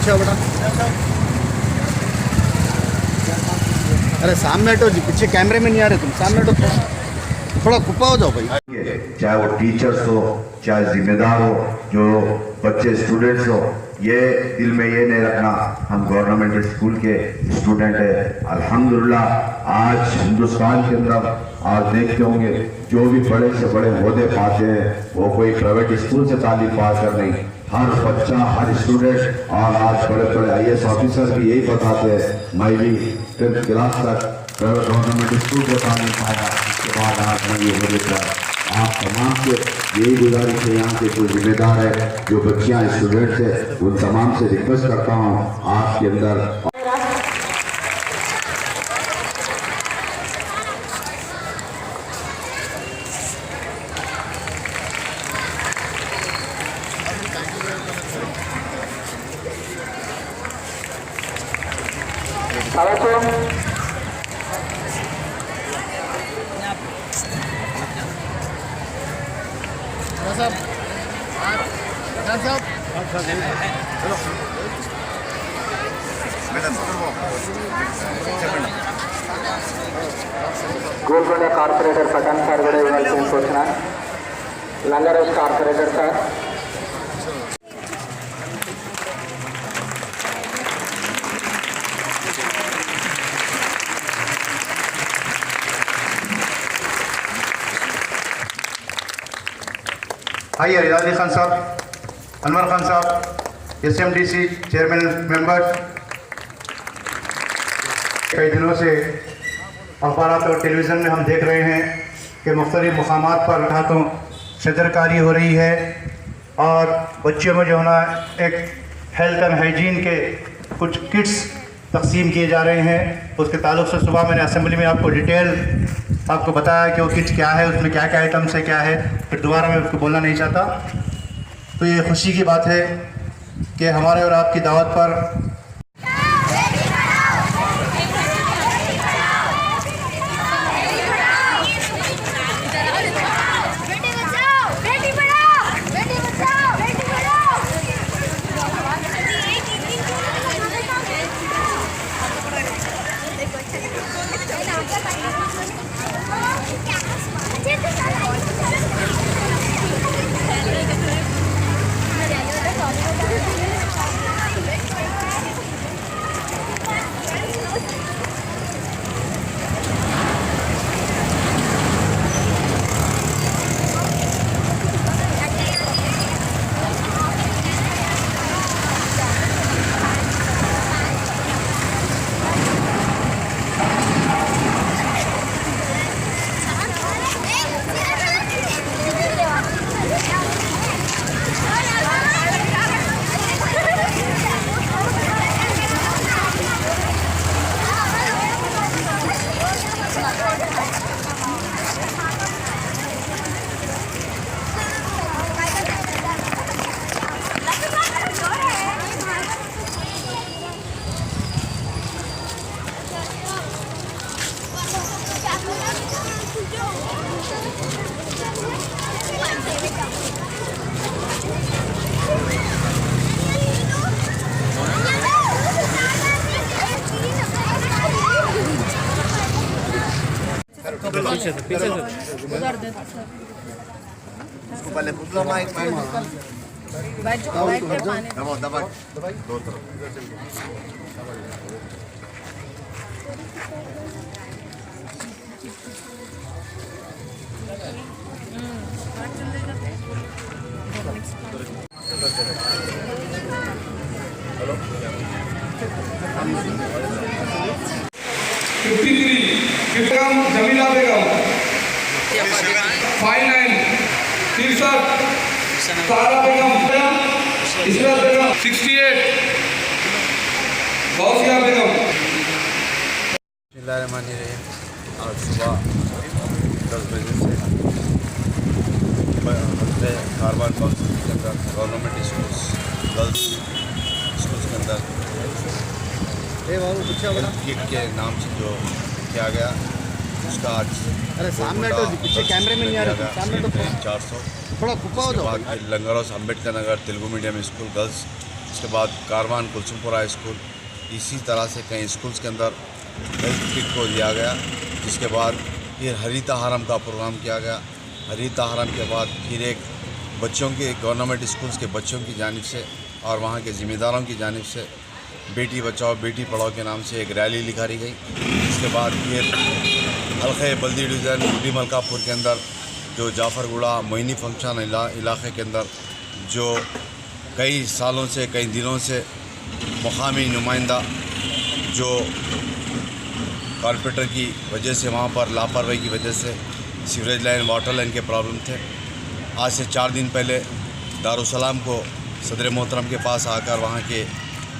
पीछे आओ बेटा। अरे सामने हटो जी, पीछे कैमरे में नहीं आ रहे तुम, सामने हटो, थोड़ा कुप्पा हो जाओ भाई। चाहे वो टीचर्स हो, चाहे जिम्मेदार हो, जो बच्चे स्टूडेंट्स हो, ये दिल में ये नहीं रखना हम गवर्नमेंट स्कूल के स्टूडेंट है। अल्हम्दुलिल्लाह आज हिंदुस्तान के अंदर आप देखते होंगे जो भी बड़े से बड़े ओहदे पाते हैं वो कोई प्राइवेट स्कूल से तालीम पास कर नहीं, हर बच्चा हर स्टूडेंट। और आज बड़े बड़े IAS ऑफिसर भी यही बताते हैं, मैं भी 10th क्लास तक प्राइवेट गवर्नमेंट स्कूल से तालीम पाया, उसके बाद आज मैं ये ओहदे पर। आप तमाम से यही गुजारिश है, यहाँ के जो जिम्मेदार है, जो बच्चियाँ स्टूडेंट्स है, उन तमाम से रिक्वेस्ट करता हूँ आपके अंदर గోల్కొండ కార్పొరేటర్ పటాన్ సార్ కూడా ఇవ్వాల్సిన సూచన. లంగారాజ్ కార్పొరేటర్ సార్. आइए रियाज अली खान साहब, अनवर खान साहब, SMDC चेयरमैन मेंबर्स। कई दिनों से अखबारात और टेलीविज़न में हम देख रहे हैं कि मुख्तलिफ मकामात पर हाथों शजरकारी हो रही है और बच्चों में जो है ना एक हेल्थ एंड हाइजीन के कुछ किट्स तकसीम किए जा रहे हैं। उसके ताल्लुक़ से सुबह मैंने असेंबली में आपको डिटेल आपको बताया कि वो किट्स क्या है, उसमें क्या क्या आइटम्स है, क्या है, फिर दोबारा मैं उसको बोलना नहीं चाहता। तो ये खुशी की बात है कि हमारे और आपकी दावत पर पीछे उसको पहले पुतला माइक दबाई दो तरफ जमीला बेगम 59 तिरसठ सारा बेगम इसरात बेगम 68 गौसिया बेगम। आज सुबह 10 बजे से कारवान काउंसिल के अंदर गवर्नमेंट स्कूल्स गर्ल्स स्कूल्स के अंदर किट के नाम से जो किया गया उसका आज अरे सामने तो पीछे कैमरे में नहीं आ रहा, सामने तो 400 थोड़ा कुप्पा हो जाओ। लंगरहाउस Ambedkar Nagar Telugu medium school girls उसके बाद कारवान कुलसुमपुरा स्कूल, इसी तरह से कई स्कूल्स के अंदर हेल्थ किट को दिया गया। जिसके बाद फिर हरीता हरम का प्रोग्राम किया गया। हरीता हरम के बाद फिर एक बच्चों के गवर्नमेंट स्कूल्स के बच्चों की जानिब से और वहाँ के ज़िम्मेदारों की जानिब से बेटी बचाओ बेटी पढ़ाओ के नाम से एक रैली निकाली गई। इसके बाद फिर हल्के बल्दी डिवीज़न गुडी मलकापुर के अंदर जो जाफरगुड़ा मोइनी फंक्शन इलाके के अंदर जो कई सालों से कई दिनों से मुकामी नुमाइंदा जो कॉर्पोरेटर की वजह से वहाँ पर लापरवाही की वजह से सीवरेज लाइन वाटर लाइन के प्रॉब्लम थे। आज से 4 दिन पहले दारुसलाम को सदर मोहतरम के पास आकर वहाँ के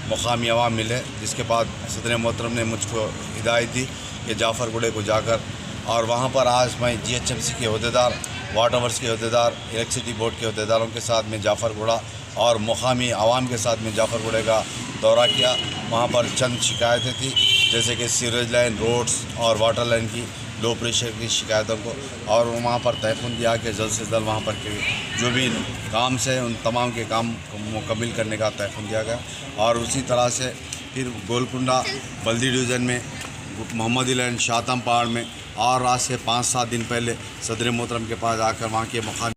मुकामी अवाम मिले, जिसके बाद सदर मोहतरम ने मुझको हिदायत दी कि जाफरगुड़े को जाकर और वहाँ पर आज मैं GHMC के अहदेदार, वाटर वर्क्स के अहदेदार, इलेक्ट्रिसिटी बोर्ड के अहदेदारों के साथ में जाफरगुड़ा और मुकामी आवाम के साथ में जाफरगुड़े का दौरा किया। वहाँ पर चंद शिकायतें थी, जैसे कि सीवरेज लाइन, रोड्स और वाटर लाइन की लो प्रेशर की शिकायतों को, और वहाँ पर तयफ़ुन दिया कि जल्द से जल्द वहाँ पर के जो भी काम से उन तमाम के काम को मुकम्मिल करने का तयफ़ुन दिया गया। और उसी तरह से फिर गोलकुंडा बल्दी डिवीज़न में मोहम्मदी लाइन शातम पहाड़ में और आज से 5-7 दिन पहले सदर मोहतरम के पास आकर वहाँ के मुकामी